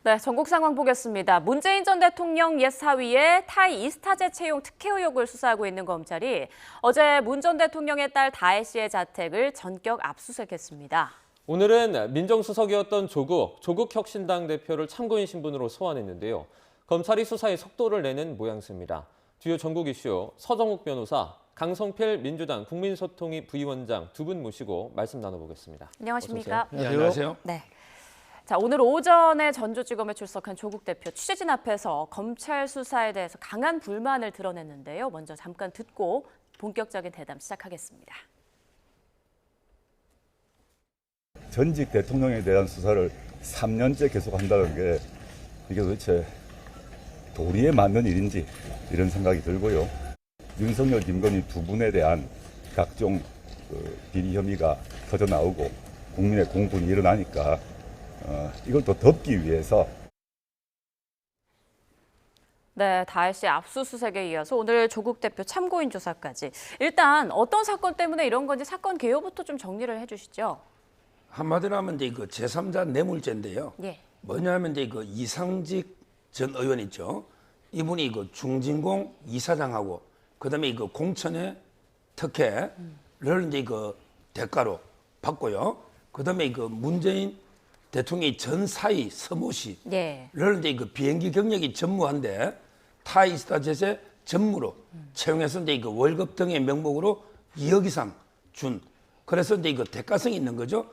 네, 전국 상황 보겠습니다. 문재인 전 대통령 옛 사위의 타이 이스타제 채용 특혜 의혹을 수사하고 있는 검찰이 어제 문 전 대통령의 딸 다혜 씨의 자택을 전격 압수수색했습니다. 오늘은 민정수석이었던 조국 혁신당 대표를 참고인 신분으로 소환했는데요. 검찰이 수사에 속도를 내는 모양새입니다. 주요 전국 이슈 서정욱 변호사, 강성필 민주당 국민소통위 부위원장 두 분 모시고 말씀 나눠보겠습니다. 안녕하십니까? 네, 안녕하세요. 네. 자, 오늘 오전에 전주지검에 출석한 조국 대표 취재진 앞에서 검찰 수사에 대해서 강한 불만을 드러냈는데요. 먼저 잠깐 듣고 본격적인 대담 시작하겠습니다. 전직 대통령에 대한 수사를 3년째 계속한다는 게 이게 도대체 도리에 맞는 일인지 이런 생각이 들고요. 윤석열, 김건희 두 분에 대한 각종 비리 혐의가 터져나오고 국민의 공분이 일어나니까 이걸 또 덮기 위해서 네, 다혜 씨 압수수색에 이어서 오늘 조국 대표 참고인 조사까지. 일단 어떤 사건 때문에 이런 건지 사건 개요부터 좀 정리를 해주시죠. 한마디로 하면 이제 그 제3자 뇌물죄인데요. 예. 뭐냐면 이제 그 이상직 전 의원 있죠. 이분이 그 중진공 이사장하고 그다음에 그 공천의 특혜를 이제 그 대가로 받고요. 그다음에 그 문재인 대통령의 전 사위 서모 씨를 예. 이제 그 비행기 경력이 전무한데 타이스타젯의 전무로 채용해서 이제 그 월급 등의 명목으로 2억 이상 준. 그래서 이제 그 대가성이 있는 거죠.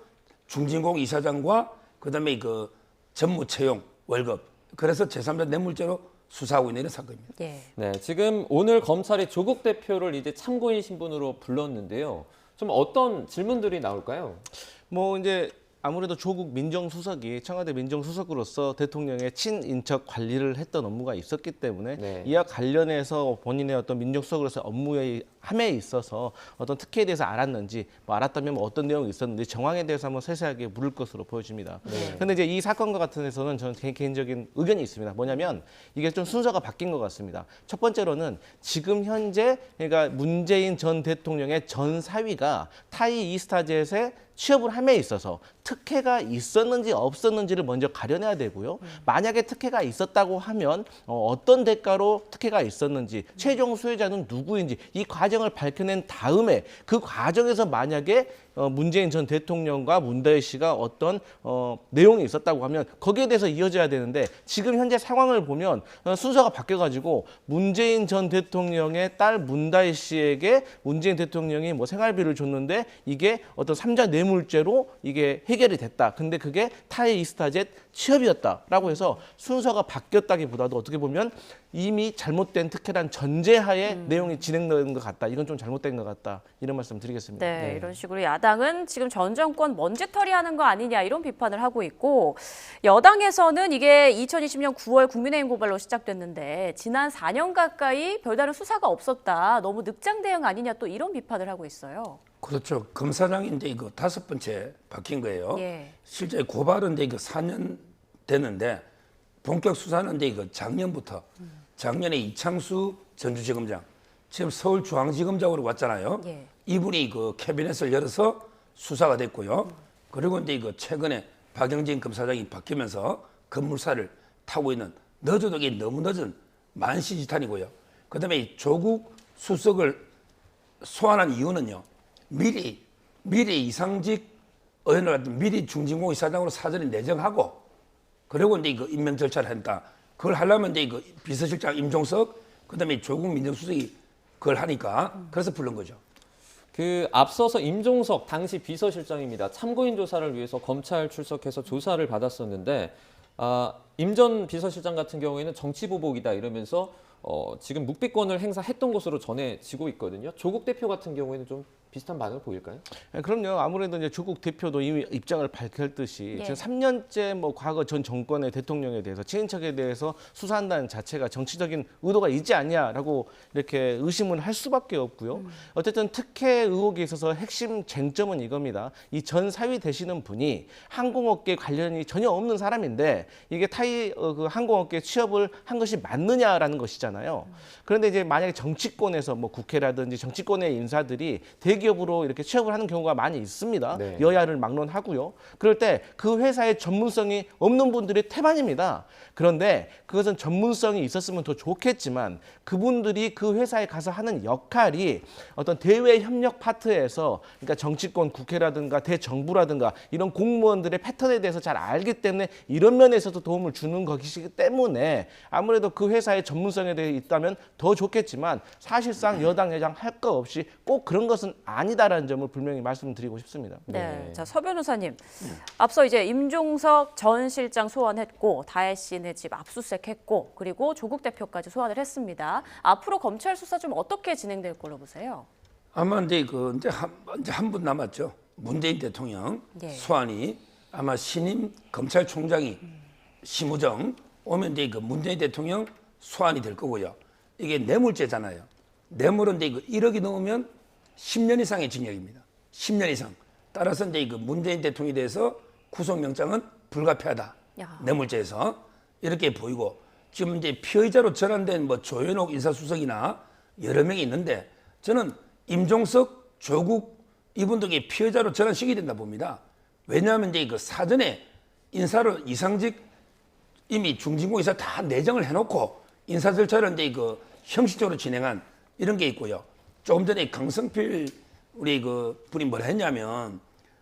중진공 이사장과 그다음에 그 전무 채용 월급. 그래서 제3자 뇌물죄로 수사하고 있는 사건입니다. 예. 네, 지금 오늘 검찰이 조국 대표를 이제 참고인 신분으로 불렀는데요. 좀 어떤 질문들이 나올까요? 뭐 이제 아무래도 조국 민정수석이 청와대 민정수석으로서 대통령의 친인척 관리를 했던 업무가 있었기 때문에 네. 이와 관련해서 본인의 어떤 민정수석으로서 업무의 함에 있어서 어떤 특혜에 대해서 알았는지, 뭐 알았다면 뭐 어떤 내용이 있었는지 정황에 대해서 한번 세세하게 물을 것으로 보여집니다. 그런데 이제 이 사건과 같은 데서는 저는 개인적인 의견이 있습니다. 뭐냐면 이게 좀 순서가 바뀐 것 같습니다. 첫 번째로는 지금 현재 그러니까 문재인 전 대통령의 전 사위가 타이 이스타젯에 취업을 함에 있어서 특혜가 있었는지 없었는지를 먼저 가려내야 되고요. 만약에 특혜가 있었다고 하면 어떤 대가로 특혜가 있었는지, 최종 수혜자는 누구인지 이 과정을 밝혀낸 다음에 그 과정에서 만약에 문재인 전 대통령과 문다혜 씨가 어떤 내용이 있었다고 하면 거기에 대해서 이어져야 되는데 지금 현재 상황을 보면 순서가 바뀌어가지고 문재인 전 대통령의 딸 문다혜 씨에게 문재인 대통령이 뭐 생활비를 줬는데 이게 어떤 3자 뇌물죄로 이게 해결이 됐다. 근데 그게 타이 이스타젯 취업이었다라고 해서 순서가 바뀌었다기보다도 어떻게 보면 이미 잘못된 특혜란 전제하에 내용이 진행된 것 같다. 이건 좀 잘못된 것 같다. 이런 말씀 드리겠습니다. 네, 이런 식으로 야당은 지금 전 정권 먼지털이하는 거 아니냐 이런 비판을 하고 있고 여당에서는 이게 2020년 9월 국민의힘 고발로 시작됐는데 지난 4년 가까이 별다른 수사가 없었다. 너무 늑장 대응 아니냐 또 이런 비판을 하고 있어요. 그렇죠. 검사장이 이제 이거 5번째 바뀐 거예요. 예. 실제 고발은 이제 이거 4년 됐는데 본격 수사는 이제 이거 작년부터 작년에 이창수 전주지검장 지금 서울중앙지검장으로 왔잖아요. 예. 이분이 그 캐비넷을 열어서 수사가 됐고요. 그리고 이제 이거 최근에 박영진 검사장이 바뀌면서 급물살을 타고 있는 늦어도 이게 너무 늦은 만시지탄이고요. 그다음에 이 조국 수석을 소환한 이유는요. 미리 이상직 의원을 미리 중진공 이사장으로 사전에 내정하고 그리고 이제 이거 임명 절차를 했다. 그걸 하려면 이제 이거 비서실장 임종석 그다음에 조국 민정수석이 그걸 하니까 그래서 부른 거죠. 그 앞서서 임종석 당시 비서실장입니다. 참고인 조사를 위해서 검찰 출석해서 조사를 받았었는데 임 전 비서실장 같은 경우에는 정치보복이다 이러면서 지금 묵비권을 행사했던 것으로 전해지고 있거든요. 조국 대표 같은 경우에는 좀 비슷한 반응을 보일까요? 네, 그럼요. 아무래도 이제 조국 대표도 이미 입장을 밝혔듯이 예. 지금 3년째 뭐 과거 전 정권의 대통령에 대해서 친인척에 대해서 수사한다는 자체가 정치적인 의도가 있지 않냐라고 이렇게 의심을 할 수밖에 없고요. 어쨌든 특혜 의혹에 있어서 핵심 쟁점은 이겁니다. 이 전 사위 되시는 분이 항공업계 관련이 전혀 없는 사람인데 이게 타이 그 항공업계 취업을 한 것이 맞느냐라는 것이잖아요. 그런데 이제 만약에 정치권에서 뭐 국회라든지 정치권의 인사들이 대기 대기업으로 이렇게 취업을 하는 경우가 많이 있습니다. 네. 여야를 막론하고요. 그럴 때 그 회사의 전문성이 없는 분들이 태반입니다. 그런데 그것은 전문성이 있었으면 더 좋겠지만 그분들이 그 회사에 가서 하는 역할이 어떤 대외 협력 파트에서 그러니까 정치권 국회라든가 대정부라든가 이런 공무원들의 패턴에 대해서 잘 알기 때문에 이런 면에서도 도움을 주는 것이기 때문에 아무래도 그 회사의 전문성에 대해 있다면 더 좋겠지만 사실상 여당 야당 할 거 없이 꼭 그런 것은 아니다라는 점을 분명히 말씀드리고 싶습니다. 네. 자, 서 변호사님. 앞서 이제 임종석 전 실장 소환했고 다혜 씨네 집 압수수색했고 그리고 조국 대표까지 소환을 했습니다. 앞으로 검찰 수사 좀 어떻게 진행될 걸로 보세요? 아마 이제 이제 한 분 남았죠. 문재인 대통령 예. 소환이 아마 신임 검찰총장이 심우정 오면 이제 그 문재인 대통령 소환이 될 거고요. 이게 뇌물죄잖아요. 뇌물은 이제 1억이 넘으면 10년 이상의 징역입니다. 10년 이상. 따라서 이제 그 문재인 대통령에 대해서 구속영장은 불가피하다. 야. 뇌물죄에서 이렇게 보이고 지금 이제 피의자로 전환된 뭐 조현옥 인사수석이나 여러 명이 있는데 저는 임종석, 조국 이분들에게 피의자로 전환시켜야 된다 봅니다. 왜냐하면 이제 그 사전에 인사를 이상직 이미 중진공에서 다 내정을 해놓고 인사 절차를 이제 그 형식적으로 진행한 이런 게 있고요. 조금 전에 강성필 우리 그 분이 뭐라 했냐면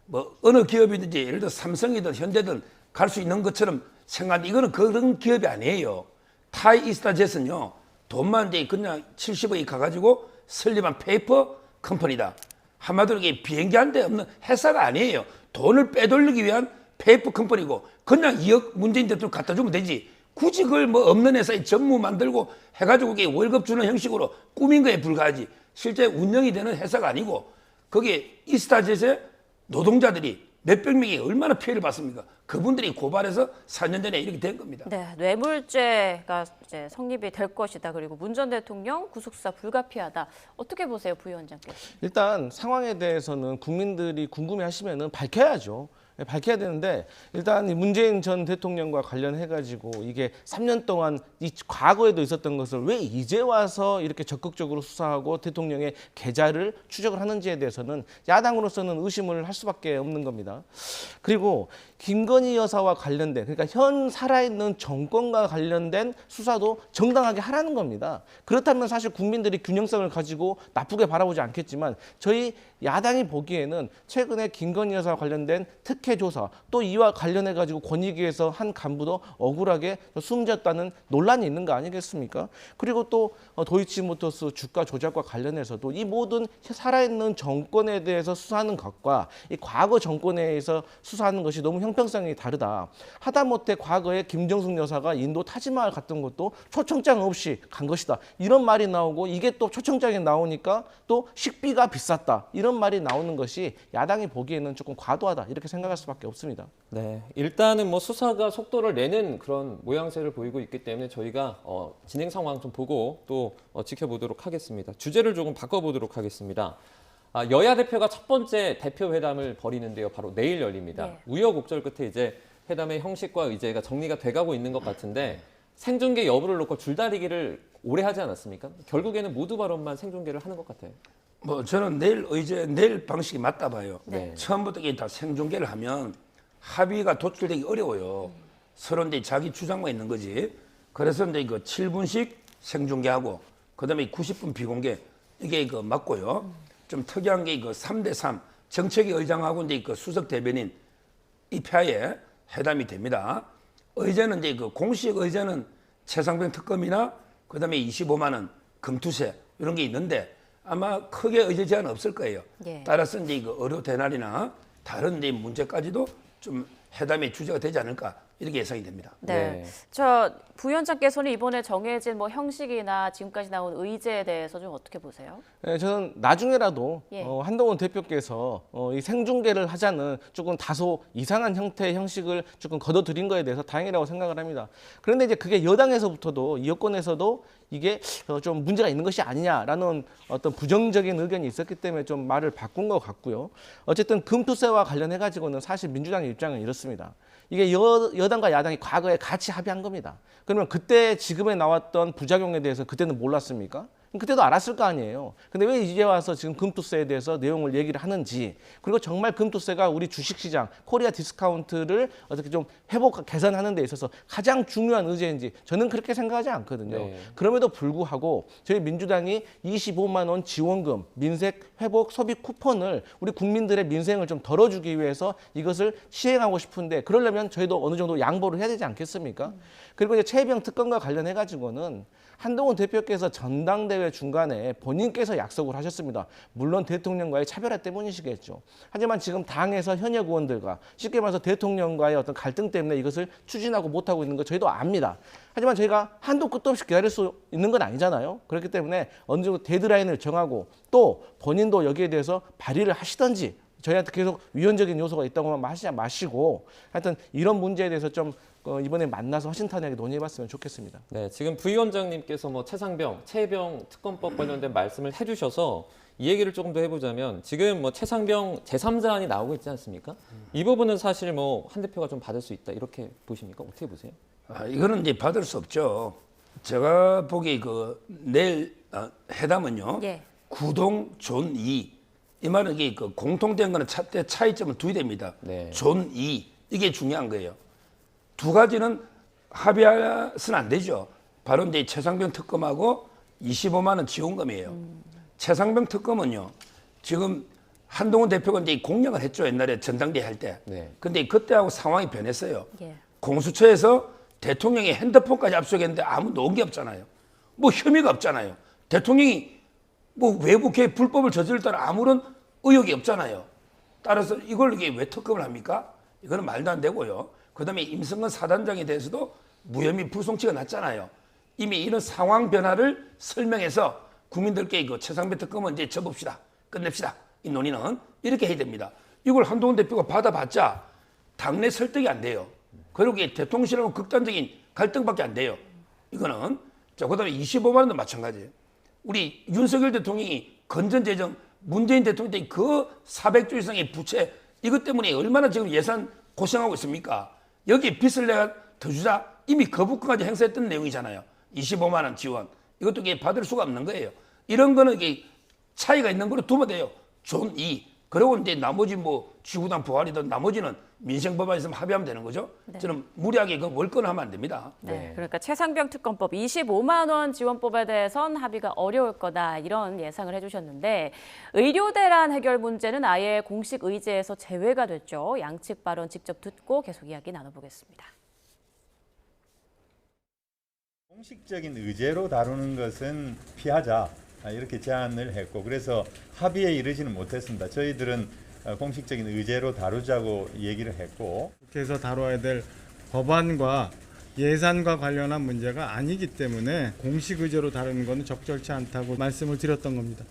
뭐 어느 기업이든지 예를 들어 삼성이든 현대든 갈 수 있는 것처럼 생각하는데 이거는 그런 기업이 아니에요. 타이이스타젯은요 돈만 이제 그냥 70억이 가가지고 설립한 페이퍼 컴퍼니다. 한마디로 이게 비행기 한 대 없는 회사가 아니에요. 돈을 빼돌리기 위한 페이퍼 컴퍼니고 그냥 2억 문재인 대통령 갖다 주면 되지. 굳이 그걸 뭐 없는 회사에 전무 만들고 해가지고 이게 월급 주는 형식으로 꾸민 거에 불과하지. 실제 운영이 되는 회사가 아니고 거기에 이스타젯의 노동자들이 몇백 명이 얼마나 피해를 봤습니까? 그분들이 고발해서 4년 전에 이렇게 된 겁니다. 네, 뇌물죄가 이제 성립이 될 것이다. 그리고 문 전 대통령 구속수사 불가피하다. 어떻게 보세요, 부위원장께서? 일단 상황에 대해서는 국민들이 궁금해하시면은 밝혀야죠. 밝혀야 되는데 일단 이 문재인 전 대통령과 관련해 가지고 이게 3년 동안 이 과거에도 있었던 것을 왜 이제 와서 이렇게 적극적으로 수사하고 대통령의 계좌를 추적을 하는지에 대해서는 야당으로서는 의심을 할 수밖에 없는 겁니다. 그리고 김건희 여사와 관련된 그러니까 현 살아있는 정권과 관련된 수사도 정당하게 하라는 겁니다. 그렇다면 사실 국민들이 균형성을 가지고 나쁘게 바라보지 않겠지만 저희 야당이 보기에는 최근에 김건희 여사와 관련된 특혜 조사 또 이와 관련해 가지고 권익위에서 한 간부도 억울하게 숨졌다는 논란이 있는 거 아니겠습니까? 그리고 또 도이치모터스 주가 조작과 관련해서도 이 모든 살아있는 정권에 대해서 수사하는 것과 이 과거 정권에 의해서 수사하는 것이 너무 형평성이 다르다. 하다못해 과거에 김정숙 여사가 인도 타지마할 갔던 것도 초청장 없이 간 것이다. 이런 말이 나오고 이게 또 초청장에 나오니까 또 식비가 비쌌다. 이런 말이 나오는 것이 야당이 보기에는 조금 과도하다. 이렇게 생각할 수밖에 없습니다. 네, 일단은 뭐 수사가 속도를 내는 그런 모양새를 보이고 있기 때문에 저희가 진행 상황 좀 보고 또 지켜보도록 하겠습니다. 주제를 조금 바꿔보도록 하겠습니다. 여야 대표가 첫 번째 대표 회담을 벌이는데요. 바로 내일 열립니다. 네. 우여곡절 끝에 이제 회담의 형식과 의제가 정리가 돼가고 있는 것 같은데 생중계 여부를 놓고 줄다리기를 오래 하지 않았습니까? 결국에는 모두 발언만 생중계를 하는 것 같아요. 뭐 저는 내일 방식이 맞다 봐요. 네. 처음부터 이게 다 생중계를 하면 합의가 도출되기 어려워요. 서로 이제 자기 주장만 있는 거지. 그래서 이제 그 7분씩 생중계하고 그다음에 90분 비공개 이게 그 맞고요. 좀 특이한 게 그 3대3 정책위 의장하고 이제 그 수석 대변인 이 표에 회담이 됩니다. 의제는 이제 그 공식 의제는 최상병 특검이나 그다음에 25만 원 금투세 이런 게 있는데 아마 크게 의제 제한은 없을 거예요. 예. 따라서 이제 그 의료 대날이나 다른 이제 문제까지도 좀 회담의 주제가 되지 않을까 이렇게 예상이 됩니다. 네. 네. 저 부위원장께서는 이번에 정해진 뭐 형식이나 지금까지 나온 의제에 대해서 좀 어떻게 보세요? 네, 저는 나중에라도 예. 한동훈 대표께서 이 생중계를 하자는 조금 다소 이상한 형태의 형식을 조금 거둬들인 거에 대해서 다행이라고 생각을 합니다. 그런데 이제 그게 여당에서부터도 이 여권에서도 이게 좀 문제가 있는 것이 아니냐라는 어떤 부정적인 의견이 있었기 때문에 좀 말을 바꾼 것 같고요. 어쨌든 금투세와 관련해 가지고는 사실 민주당의 입장은 이렇습니다. 이게 여당과 야당이 과거에 같이 합의한 겁니다. 그러면 그때 지금에 나왔던 부작용에 대해서 그때는 몰랐습니까? 그때도 알았을 거 아니에요. 근데 왜 이제 와서 지금 금투세에 대해서 내용을 얘기를 하는지, 그리고 정말 금투세가 우리 주식시장, 코리아 디스카운트를 어떻게 좀 회복, 개선하는 데 있어서 가장 중요한 의제인지 저는 그렇게 생각하지 않거든요. 네. 그럼에도 불구하고 저희 민주당이 25만 원 지원금, 민생 회복 소비 쿠폰을 우리 국민들의 민생을 좀 덜어주기 위해서 이것을 시행하고 싶은데, 그러려면 저희도 어느 정도 양보를 해야 되지 않겠습니까? 그리고 이제 최혜병 특검과 관련해 가지고는 한동훈 대표께서 전당대회 중간에 본인께서 약속을 하셨습니다. 물론 대통령과의 차별화 때문이시겠죠. 하지만 지금 당에서 현역 의원들과 쉽게 말해서 대통령과의 어떤 갈등 때문에 이것을 추진하고 못하고 있는 거 저희도 압니다. 하지만 저희가 한도 끝도 없이 기다릴 수 있는 건 아니잖아요. 그렇기 때문에 어느 정도 데드라인을 정하고 또 본인도 여기에 대해서 발의를 하시든지, 저희한테 계속 위헌적인 요소가 있다고만 하시지 마시고 하여튼 이런 문제에 대해서 좀 이번에 만나서 허심탄회하게 논의해봤으면 좋겠습니다. 네, 지금 부위원장님께서 뭐 최혜병 특검법 관련된 말씀을 해주셔서 이 얘기를 조금 더 해보자면, 지금 뭐 최상병 제3자안이 나오고 있지 않습니까? 이 부분은 사실 뭐 한 대표가 좀 받을 수 있다 이렇게 보십니까? 어떻게 보세요? 이거는 이제 받을 수 없죠. 제가 보기에 내일 회담은요. 예. 구동 존이, 이 말은 이게 공통된 거는 차이점은 두 개 됩니다. 네. 존이, 이게 중요한 거예요. 두 가지는 합의해서는 안 되죠. 바로 이제 최상병 특검하고 25만 원 지원금이에요. 최상병 특검은요, 지금 한동훈 대표가 이제 공약을 했죠. 옛날에 전당대회 할 때. 네. 근데 그때하고 상황이 변했어요. 예. 공수처에서 대통령의 핸드폰까지 압수했는데 아무 논게 없잖아요. 뭐 혐의가 없잖아요. 대통령이 뭐 외부 개입 불법을 저질렀다는 아무런 의혹이 없잖아요. 따라서 이걸 이게 왜 특검을 합니까? 이거는 말도 안 되고요. 그다음에 임성근 사단장에 대해서도 무혐의 불송치가 났잖아요. 이미 이런 상황 변화를 설명해서 국민들께 이거 최상병 특검은 이제 접읍시다. 끝냅시다. 이 논의는 이렇게 해야 됩니다. 이걸 한동훈 대표가 받아봤자 당내 설득이 안 돼요. 그리고 이게 대통령실하고 극단적인 갈등밖에 안 돼요. 이거는. 자, 그다음에 25만 원도 마찬가지예요. 우리 윤석열 대통령이 건전재정, 문재인 대통령 때 그 400조 이상의 부채, 이것 때문에 얼마나 지금 예산 고생하고 있습니까? 여기 빚을 내가 더 주자, 이미 거부권까지 행사했던 내용이잖아요. 25만 원 지원. 이것도 이게 받을 수가 없는 거예요. 이런 거는 이게 차이가 있는 걸로 두면 돼요. 존 2. 그리고 이제 나머지 뭐 지구당 부활이든 나머지는 민생법안에 있으면 합의하면 되는 거죠. 네. 저는 무리하게 월권을 하면 안 됩니다. 네, 그러니까 최상병 특검법 25만 원 지원법에 대해선 합의가 어려울 거다 이런 예상을 해주셨는데, 의료 대란 해결 문제는 아예 공식 의제에서 제외가 됐죠. 양측 발언 직접 듣고 계속 이야기 나눠보겠습니다. 공식적인 의제로 다루는 것은 피하자 이렇게 제안을 했고, 그래서 합의에 이르지는 못했습니다. 저희들은 공식적인 의제로 다루자고 얘기를 했고, 국회에서 다뤄야 될 법안과 예산과 관련한 문제가 아니기 때문에 공식 의제로 다루는 것은 적절치 않다고 말씀을 드렸던 겁니다.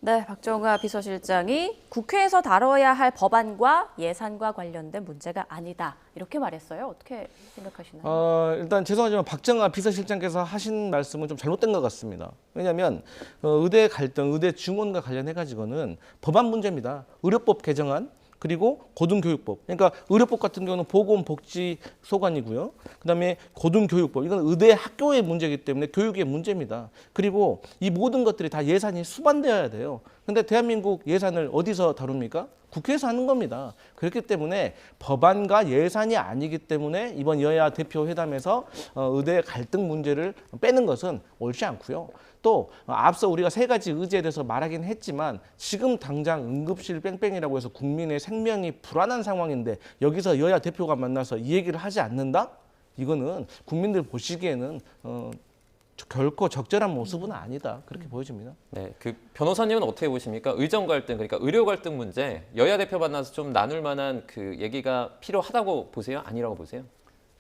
네, 박정화 비서실장이 국회에서 다뤄야 할 법안과 예산과 관련된 문제가 아니다 이렇게 말했어요. 어떻게 생각하시나요? 일단 죄송하지만 박정화 비서실장께서 하신 말씀은 좀 잘못된 것 같습니다. 왜냐하면 의대 갈등, 의대 증원과 관련해 가지고는 법안 문제입니다. 의료법 개정안, 그리고 고등교육법. 그러니까 의료법 같은 경우는 보건복지소관이고요. 그다음에 고등교육법. 이건 의대 학교의 문제이기 때문에 교육의 문제입니다. 그리고 이 모든 것들이 다 예산이 수반되어야 돼요. 근데 대한민국 예산을 어디서 다룹니까? 국회에서 하는 겁니다. 그렇기 때문에 법안과 예산이 아니기 때문에 이번 여야 대표 회담에서 의대 갈등 문제를 빼는 것은 옳지 않고요. 또 앞서 우리가 세 가지 의제에 대해서 말하긴 했지만, 지금 당장 응급실 뺑뺑이라고 해서 국민의 생명이 불안한 상황인데 여기서 여야 대표가 만나서 이 얘기를 하지 않는다? 이거는 국민들 보시기에는 결코 적절한 모습은 아니다. 그렇게 보여집니다. 네, 그 변호사님은 어떻게 보십니까? 의정 갈등, 그러니까 의료 갈등 문제, 여야 대표 만나서 좀 나눌 만한 그 얘기가 필요하다고 보세요? 아니라고 보세요?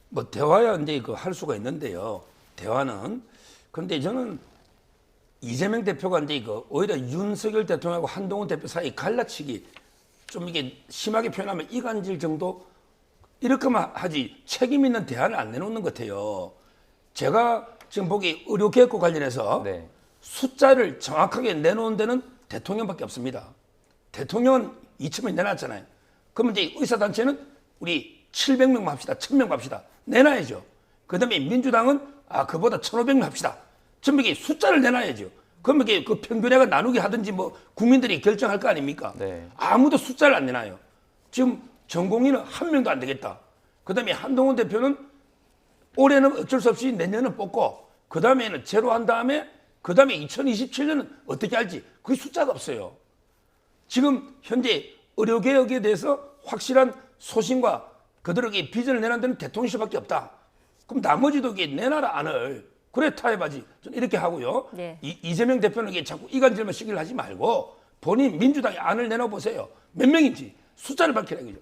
뭐 대화야 이제 할 수가 있는데요. 대화는. 그런데 저는 이재명 대표가 이제 오히려 윤석열 대통령하고 한동훈 대표 사이 갈라치기, 좀 이게 심하게 표현하면 이간질 정도, 이렇게만 하지 책임 있는 대안을 안 내놓는 것 같아요. 제가 지금 보기 의료개혁과 관련해서 네. 숫자를 정확하게 내놓은 데는 대통령밖에 없습니다. 대통령은 2,000명 내놨잖아요. 그러면 이제 의사단체는 우리 700명 합시다, 1,000명 합시다. 내놔야죠. 그 다음에 민주당은 그보다 1,500명 합시다. 전부 이게 숫자를 내놔야죠. 그러면 이게 그 평균액을 나누게 하든지 뭐 국민들이 결정할 거 아닙니까? 네. 아무도 숫자를 안 내놔요. 지금 전공의는 한 명도 안 되겠다. 그다음에 한동훈 대표는 올해는 어쩔 수 없이 내년은 뽑고 그다음에는 제로 한 다음에 그다음에 2027년은 어떻게 할지 그게 숫자가 없어요. 지금 현재 의료개혁에 대해서 확실한 소신과 그들에게 비전을 내는 데는 대통령실밖에 없다. 그럼 나머지도 이게 내놔라 안을. 그래 타협하지. 저는 이렇게 하고요. 네. 이재명 대표는 이게 자꾸 이간질만 시기를 하지 말고 본인 민주당의 안을 내놔보세요. 몇 명인지 숫자를 밝히라고요.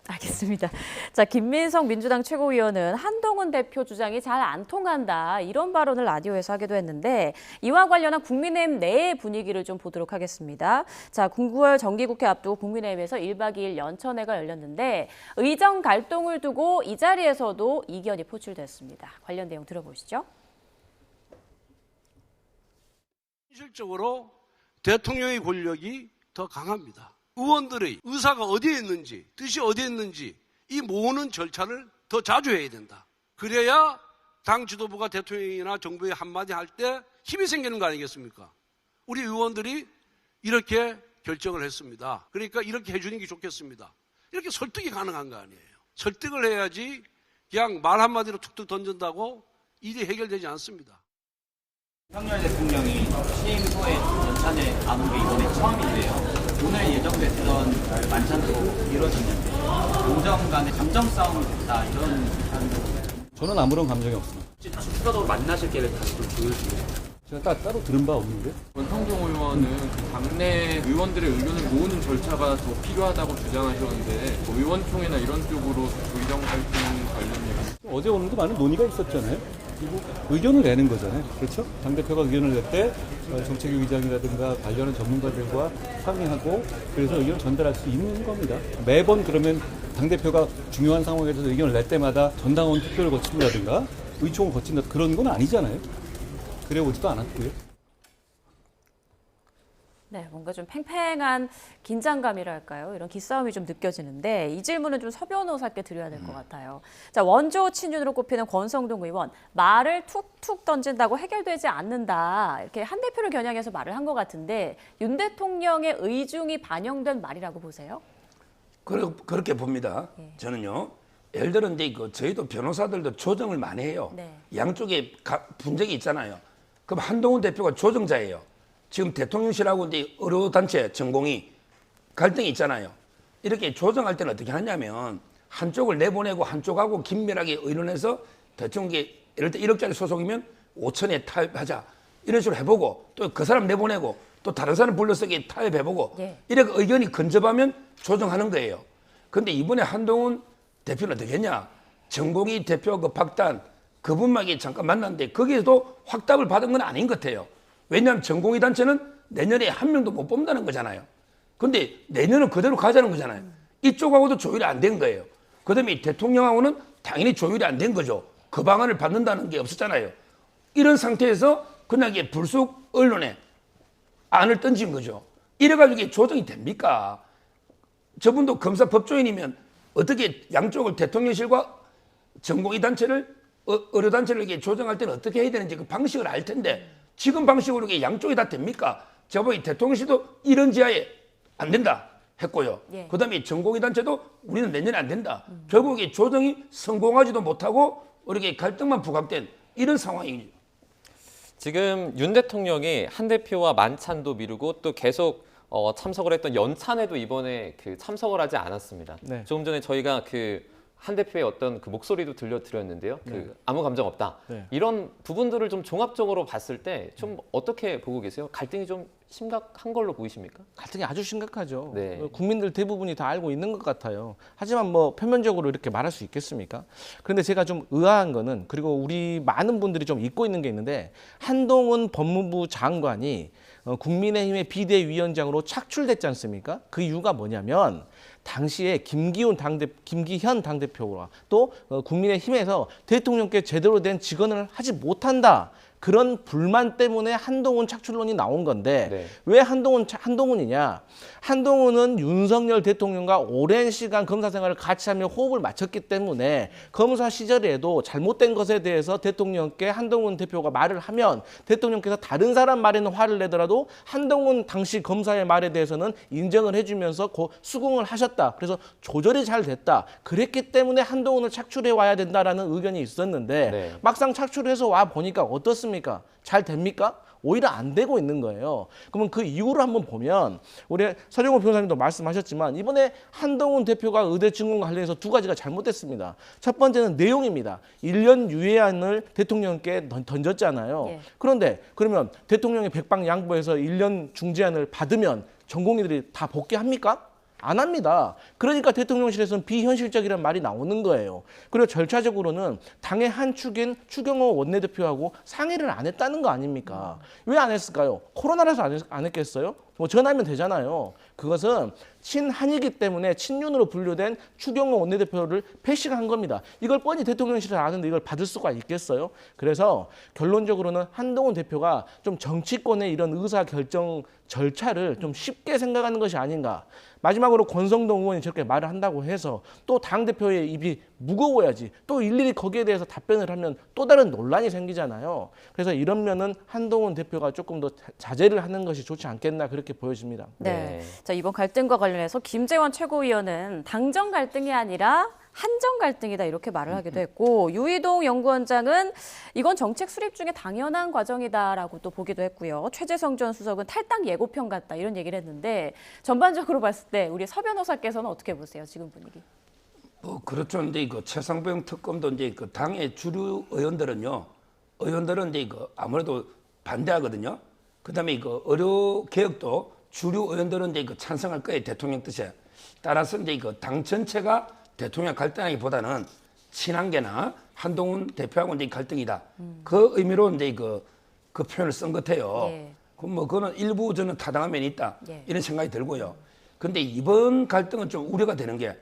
알겠습니다. 자, 김민석 민주당 최고위원은 한동훈 대표 주장이 잘 안 통한다 이런 발언을 라디오에서 하기도 했는데 이와 관련한 국민의힘 내의 분위기를 좀 보도록 하겠습니다. 자, 9월 정기국회 앞두고 국민의힘에서 1박 2일 연천회가 열렸는데 의정 갈등을 두고 이 자리에서도 이견이 포출됐습니다. 관련 내용 들어보시죠. 현실적으로 대통령의 권력이 더 강합니다. 의원들의 의사가 어디에 있는지, 뜻이 어디에 있는지 이 모으는 절차를 더 자주 해야 된다. 그래야 당 지도부가 대통령이나 정부에 한마디 할 때 힘이 생기는 거 아니겠습니까? 우리 의원들이 이렇게 결정을 했습니다. 그러니까 이렇게 해주는 게 좋겠습니다. 이렇게 설득이 가능한 거 아니에요. 설득을 해야지 그냥 말 한마디로 툭툭 던진다고 일이 해결되지 않습니다. 윤석열 대통령이 취임 후에 연찬에 안 온 게 이번에 처음인데요. 오늘 예정됐던 만찬도 이루어졌는데 공정 간의 감정 싸움이 됐다 이런 비판도 저는 아무런 감정이 없습니다. 추가적으로 만나실 계획 다시 좀 조율중이에요. 제가 따로 들은 바 없는데. 원성동 의원은 당내 의원들의 의견을 모으는 절차가 더 필요하다고 주장하셨는데 뭐 의원총회나 이런 쪽으로 의정 갈등 관련 얘기. 어제 오늘도 많은 논의가 있었잖아요. 그리고 의견을 내는 거잖아요. 그렇죠? 당대표가 의견을 낼 때 정책위 의장이라든가 관련한 전문가들과 상의하고 그래서 의견을 전달할 수 있는 겁니다. 매번 그러면 당대표가 중요한 상황에 대해서 의견을 낼 때마다 전당원 투표를 거친다든가 의총을 거친다 그런 건 아니잖아요. 그래 오지도 않았고요. 네, 뭔가 좀 팽팽한 긴장감이랄까요? 이런 기싸움이 좀 느껴지는데 이 질문은 좀 서 변호사께 드려야 될 것 같아요. 자, 원조 친윤으로 꼽히는 권성동 의원, 말을 툭툭 던진다고 해결되지 않는다. 이렇게 한 대표를 겨냥해서 말을 한 것 같은데 윤 대통령의 의중이 반영된 말이라고 보세요? 그렇게 봅니다. 저는요. 예를 들어 이제 저희도 변호사들도 조정을 많이 해요. 네. 양쪽에 분쟁이 있잖아요. 그럼 한동훈 대표가 조정자예요. 지금 대통령실하고 이제 의료단체 전공이 갈등이 있잖아요. 이렇게 조정할 때는 어떻게 하냐면 한쪽을 내보내고 한쪽하고 긴밀하게 의논해서 대통령이 예를 들어 1억짜리 소송이면 5천에 타협하자. 이런 식으로 해보고 또 그 사람 내보내고 또 다른 사람 불러서 타협해보고 이렇게 의견이 근접하면 조정하는 거예요. 그런데 이번에 한동훈 대표는 어떻게 했냐. 전공이 대표 그 박단 그분만 잠깐 만났는데 거기에도 확답을 받은 건 아닌 것 같아요. 왜냐하면 전공의 단체는 내년에 한 명도 못 뽑는다는 거잖아요. 근데 내년은 그대로 가자는 거잖아요. 이쪽하고도 조율이 안 된 거예요. 그 다음에 대통령하고는 당연히 조율이 안 된 거죠. 그 방안을 받는다는 게 없었잖아요. 이런 상태에서 그냥 이게 불쑥 언론에 안을 던진 거죠. 이래가지고 이게 조정이 됩니까? 저분도 검사 법조인이면 어떻게 양쪽을 대통령실과 전공의 단체를 의료단체를 이렇게 조정할 때는 어떻게 해야 되는지 그 방식을 알 텐데 지금 방식으로 이게 양쪽이 다 됩니까? 저번에 대통령실도 이런 지하에 안 된다 했고요. 그다음에 전공의 단체도 우리는 내년에 안 된다. 결국 이 조정이 성공하지도 못하고 이렇게 갈등만 부각된 이런 상황이죠. 지금 윤 대통령이 한 대표와 만찬도 미루고 또 계속 참석을 했던 연찬에도 이번에 참석을 하지 않았습니다. 네. 조금 전에 저희가 한 대표의 어떤 목소리도 들려드렸는데요. 아무 감정 없다. 네. 이런 부분들을 좀 종합적으로 봤을 때 좀 어떻게 보고 계세요? 갈등이 좀 심각한 걸로 보이십니까? 갈등이 아주 심각하죠. 네. 국민들 대부분이 다 알고 있는 것 같아요. 하지만 뭐 표면적으로 이렇게 말할 수 있겠습니까? 그런데 제가 좀 의아한 거는 그리고 우리 많은 분들이 좀 잊고 있는 게 있는데 한동훈 법무부 장관이 국민의힘의 비대위원장으로 착출됐지 않습니까? 그 이유가 뭐냐면 당시에 김기현 당대표와 또 국민의힘에서 대통령께 제대로 된 직언을 하지 못한다. 그런 불만 때문에 한동훈 착출론이 나온 건데 네. 왜 한동훈이냐? 한동훈은 윤석열 대통령과 오랜 시간 검사 생활을 같이 하며 호흡을 맞췄기 때문에 검사 시절에도 잘못된 것에 대해서 대통령께 한동훈 대표가 말을 하면 대통령께서 다른 사람 말에는 화를 내더라도 한동훈 당시 검사의 말에 대해서는 인정을 해주면서 수긍을 하셨다. 그래서 조절이 잘 됐다. 그랬기 때문에 한동훈을 착출해 와야 된다라는 의견이 있었는데 네. 막상 착출해서 와 보니까 어떻습니까? 잘 됩니까? 오히려 안 되고 있는 거예요. 그러면 그 이유를 한번 보면 우리 서정호 변호사님도 말씀하셨지만 이번에 한동훈 대표가 의대 증후군과 관련해서 두 가지가 잘못됐습니다. 첫 번째는 내용입니다. 1년 유예안을 대통령께 던졌잖아요. 예. 그런데 그러면 대통령이 백방양보해서 1년 중재안을 받으면 전공의들이 다 복귀합니까? 안 합니다. 그러니까 대통령실에서는 비현실적이라는 말이 나오는 거예요. 그리고 절차적으로는 당의 한 축인 추경호 원내대표하고 상의를 안 했다는 거 아닙니까? 왜 안 했을까요? 코로나라서 안 했겠어요? 뭐 전화하면 되잖아요. 그것은 친한이기 때문에 친윤으로 분류된 추경호 원내대표를 패싱한 겁니다. 이걸 뻔히 대통령실에서 아는데 이걸 받을 수가 있겠어요? 그래서 결론적으로는 한동훈 대표가 좀 정치권의 이런 의사결정 절차를 좀 쉽게 생각하는 것이 아닌가. 마지막으로 권성동 의원이 저렇게 말을 한다고 해서 또 당대표의 입이 무거워야지 또 일일이 거기에 대해서 답변을 하면 또 다른 논란이 생기잖아요. 그래서 이런 면은 한동훈 대표가 조금 더 자제를 하는 것이 좋지 않겠나 그렇게 보여집니다. 네. 자, 이번 갈등과 관련해서 김재원 최고위원은 당정 갈등이 아니라 한정 갈등이다 이렇게 말을 하기도 했고 유희동 연구원장은 이건 정책 수립 중에 당연한 과정이다라고 또 보기도 했고요. 최재성 전 수석은 탈당 예고편 같다 이런 얘기를 했는데 전반적으로 봤을 때 우리 서 변호사께서는 어떻게 보세요? 지금 분위기. 그렇죠. 근데 이거 최상병 특검도 이제 그 당의 주류 의원들은 이제 이거 아무래도 반대하거든요. 그다음에 이거 의료 개혁도 주류 의원들은 이제 이거 찬성할 거예요. 대통령 뜻에. 따라서 이제 이거 당 전체가 대통령 갈등하기보다는 친한계나 한동훈 대표하고 이제 갈등이다. 그 의미로 이제 그 표현을 쓴 것 같아요. 예. 그럼 뭐 그거는 일부 저는 타당한 면이 있다. 예. 이런 생각이 들고요. 근데 이번 갈등은 좀 우려가 되는 게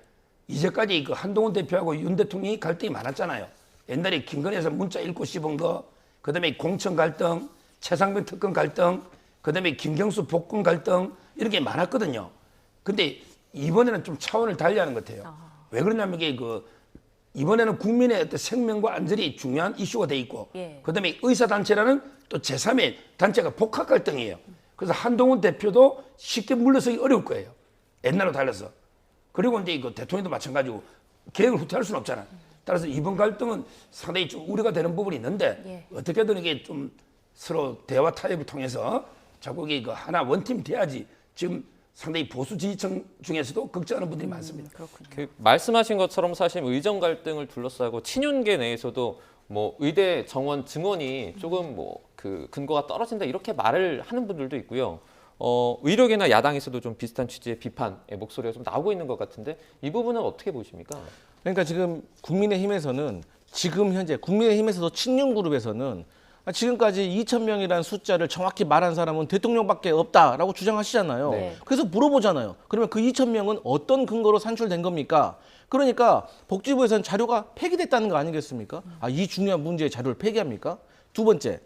이제까지 그 한동훈 대표하고 윤 대통령이 갈등이 많았잖아요. 옛날에 김건희에서 문자 읽고 씹은 거, 그다음에 공천 갈등, 최상병 특검 갈등, 그다음에 김경수 복권 갈등 이런 게 많았거든요. 근데 이번에는 좀 차원을 달리하는 것 같아요. 왜 그러냐면 이게 이번에는 국민의 어떤 생명과 안전이 중요한 이슈가 돼 있고, 예. 그다음에 의사단체라는 또 제3의 단체가 복합 갈등이에요. 그래서 한동훈 대표도 쉽게 물러서기 어려울 거예요. 옛날로 달라서. 그리고 이제 이거 대통령도 마찬가지고 계획을 후퇴할 수는 없잖아요. 따라서 이번 갈등은 상당히 좀 우려가 되는 부분이 있는데 예. 어떻게든 이게 좀 서로 대화 타협을 통해서 자꾸 이게 하나 원팀 돼야지. 지금 상당히 보수 지지층 중에서도 걱정하는 분들이 많습니다. 그렇군요. 말씀하신 것처럼 사실 의정 갈등을 둘러싸고 친윤계 내에서도 뭐 의대 정원 증원이 조금 그 근거가 떨어진다 이렇게 말을 하는 분들도 있고요. 의료계나 야당에서도 좀 비슷한 취지의 비판의 목소리가 좀 나오고 있는 것 같은데 이 부분은 어떻게 보십니까? 그러니까 지금 국민의힘에서는 지금 현재 국민의힘에서도 친윤 그룹에서는 지금까지 2,000명이라는 숫자를 정확히 말한 사람은 대통령밖에 없다라고 주장하시잖아요. 네. 그래서 물어보잖아요. 그러면 그 2,000명은 어떤 근거로 산출된 겁니까? 그러니까 복지부에서는 자료가 폐기됐다는 거 아니겠습니까? 이 중요한 문제의 자료를 폐기합니까? 두 번째,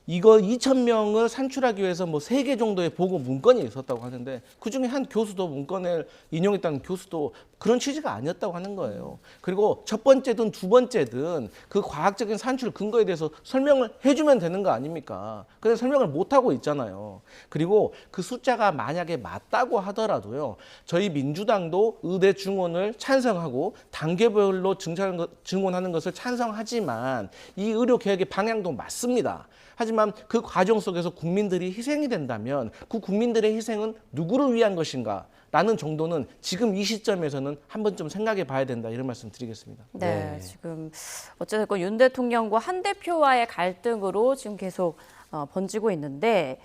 이거 2,000명을 산출하기 위해서 3개 정도의 보고 문건이 있었다고 하는데 그중에 한 교수도 문건을 인용했다는 교수도 그런 취지가 아니었다고 하는 거예요. 그리고 첫 번째든 두 번째든 그 과학적인 산출 근거에 대해서 설명을 해주면 되는 거 아닙니까? 근데 설명을 못하고 있잖아요. 그리고 그 숫자가 만약에 맞다고 하더라도요. 저희 민주당도 의대 증원을 찬성하고 단계별로 증원하는 것을 찬성하지만 이 의료개혁의 방향도 맞습니다. 하지만 그 과정 속에서 국민들이 희생이 된다면 그 국민들의 희생은 누구를 위한 것인가? 라는 정도는 지금 이 시점에서는 한번 좀 생각해 봐야 된다 이런 말씀 드리겠습니다. 네, 지금 어쨌든 윤 대통령과 한 대표와의 갈등으로 지금 계속 번지고 있는데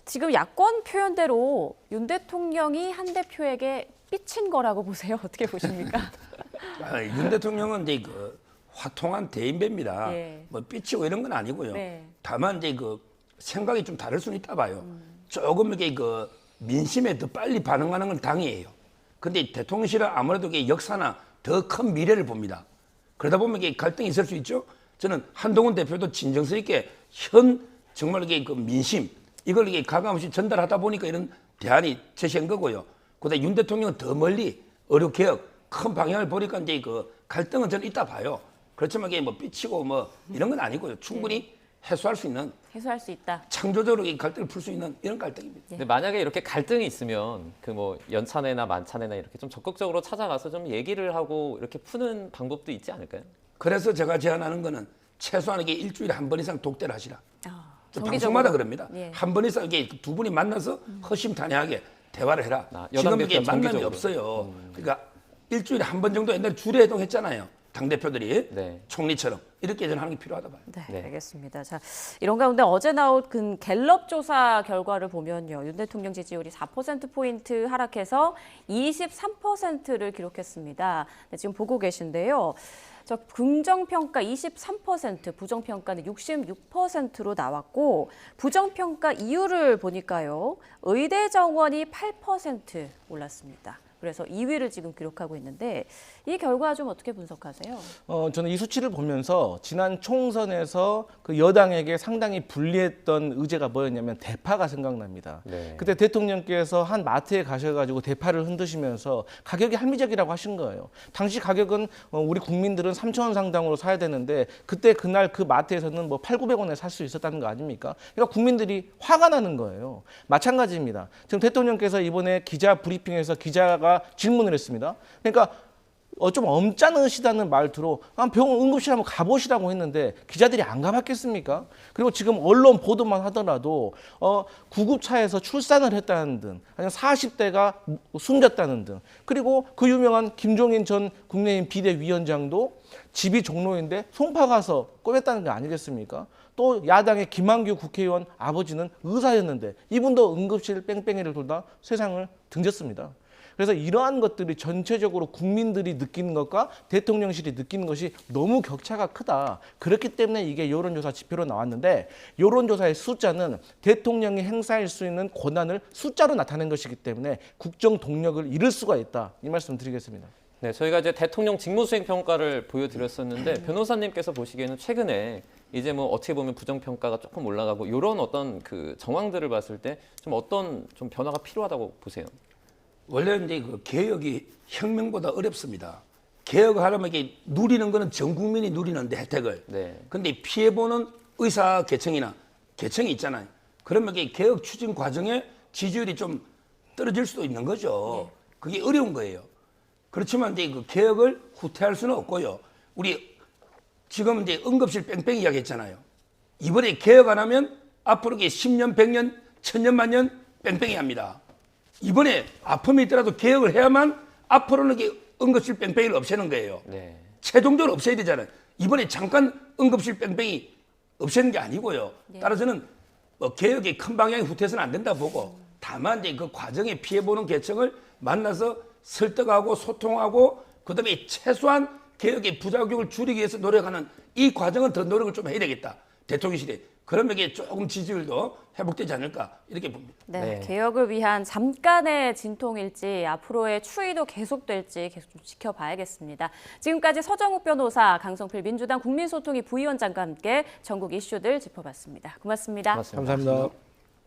지금 야권 표현대로 윤 대통령이 한 대표에게 삐친 거라고 보세요? 어떻게 보십니까? 윤 대통령은 이제 화통한 대인배입니다. 예. 삐치고 이런 건 아니고요. 네. 다만 이제 생각이 좀 다를 수는 있다 봐요. 조금 이게 민심에 더 빨리 반응하는 건 당이에요. 근데 대통령실은 아무래도 이게 역사나 더 큰 미래를 봅니다. 그러다 보면 이게 갈등이 있을 수 있죠. 저는 한동훈 대표도 진정성 있게 현 정말 이게 그 민심 이걸 이게 가감없이 전달하다 보니까 이런 대안이 제시한 거고요. 그다음에 윤 대통령은 더 멀리 의료개혁 큰 방향을 보니까 이제 그 갈등은 저는 있다 봐요. 그렇지만 이게 뭐 삐치고 뭐 이런 건 아니고요. 충분히 해소할 수 있는 해소할 수 있다. 창조적으로 이 갈등을 풀 수 있는 이런 갈등입니다. 근데 만약에 이렇게 갈등이 있으면 그 뭐 연찬회나 만찬회나 이렇게 좀 적극적으로 찾아가서 좀 얘기를 하고 이렇게 푸는 방법도 있지 않을까요? 그래서 제가 제안하는 거는 최소한 이게 일주일에 한 번 이상 독대를 하시라. 저 방송마다 그럽니다. 예. 한 번 이상 이게 두 분이 만나서 허심탄회하게 대화를 해라. 여당 지금 이게 대표가 만남이 정기적으로. 없어요. 그러니까 일주일에 한 번 정도 옛날에 주례회동 했잖아요. 당대표들이 네. 총리처럼 이렇게 저는 하는 게 필요하다 봐요. 네, 알겠습니다. 자, 이런 가운데 어제 나온 그 갤럽 조사 결과를 보면요. 윤 대통령 지지율이 4%포인트 하락해서 23%를 기록했습니다. 네, 지금 보고 계신데요. 저 긍정평가 23%, 부정평가는 66%로 나왔고 부정평가 이유를 보니까요. 의대 정원이 8% 올랐습니다. 그래서 2위를 지금 기록하고 있는데 이 결과 좀 어떻게 분석하세요? 저는 이 수치를 보면서 지난 총선에서 그 여당에게 상당히 불리했던 의제가 뭐였냐면 대파가 생각납니다. 네. 그때 대통령께서 한 마트에 가셔가지고 대파를 흔드시면서 가격이 합리적이라고 하신 거예요. 당시 가격은 우리 국민들은 3,000원 상당으로 사야 되는데 그때 그날 그 마트에서는 뭐 800~900원에 살 수 있었다는 거 아닙니까? 그러니까 국민들이 화가 나는 거예요. 마찬가지입니다. 지금 대통령께서 이번에 기자 브리핑에서 기자가 질문을 했습니다. 그러니까 좀 엄짠으시다는 말투로 병원 응급실 한번 가보시라고 했는데 기자들이 안 가봤겠습니까? 그리고 지금 언론 보도만 하더라도 구급차에서 출산을 했다는 등 아니면 40대가 숨졌다는 등 그리고 그 유명한 김종인 전 국민의힘 비대위원장도 집이 종로인데 송파 가서 꼬맸다는 거 아니겠습니까? 또 야당의 김한규 국회의원 아버지는 의사였는데 이분도 응급실 뺑뺑이를 돌다 세상을 등졌습니다. 그래서 이러한 것들이 전체적으로 국민들이 느끼는 것과 대통령실이 느끼는 것이 너무 격차가 크다. 그렇기 때문에 이게 여론조사 지표로 나왔는데 여론조사의 숫자는 대통령이 행사할 수 있는 권한을 숫자로 나타낸 것이기 때문에 국정 동력을 잃을 수가 있다. 이 말씀 드리겠습니다. 네, 저희가 이제 대통령 직무수행 평가를 보여드렸었는데 변호사님께서 보시기에는 최근에 이제 뭐 어떻게 보면 부정평가가 조금 올라가고 이런 어떤 그 정황들을 봤을 때 좀 어떤 좀 변화가 필요하다고 보세요? 원래 이제 그 개혁이 혁명보다 어렵습니다. 개혁을 하려면 이게 누리는 거는 전 국민이 누리는데 혜택을. 네. 근데 피해보는 의사 계층이나 계층이 있잖아요. 그러면 이게 개혁 추진 과정에 지지율이 좀 떨어질 수도 있는 거죠. 그게 어려운 거예요. 그렇지만 이제 그 개혁을 후퇴할 수는 없고요. 우리 지금 이제 응급실 뺑뺑이 이야기 했잖아요. 이번에 개혁 안 하면 앞으로 10년, 100년, 1000년, 만년 뺑뺑이 합니다. 이번에 아픔이 있더라도 개혁을 해야만 앞으로는 응급실 뺑뺑이를 없애는 거예요. 네. 최종적으로 없애야 되잖아요. 이번에 잠깐 응급실 뺑뺑이 없애는 게 아니고요. 따라서는 뭐 개혁의 큰 방향이 후퇴해서는 안 된다 보고 다만 이제 그 과정에 피해보는 계층을 만나서 설득하고 소통하고 그다음에 최소한 개혁의 부작용을 줄이기 위해서 노력하는 이 과정은 더 노력을 좀 해야 되겠다. 대통령실에. 그러면 이게 조금 지지율도 회복되지 않을까 이렇게 봅니다. 네, 개혁을 위한 잠깐의 진통일지 앞으로의 추이도 계속될지 계속 좀 지켜봐야겠습니다. 지금까지 서정욱 변호사, 강성필 민주당 국민소통위 부위원장과 함께 전국 이슈들 짚어봤습니다. 고맙습니다. 고맙습니다. 감사합니다.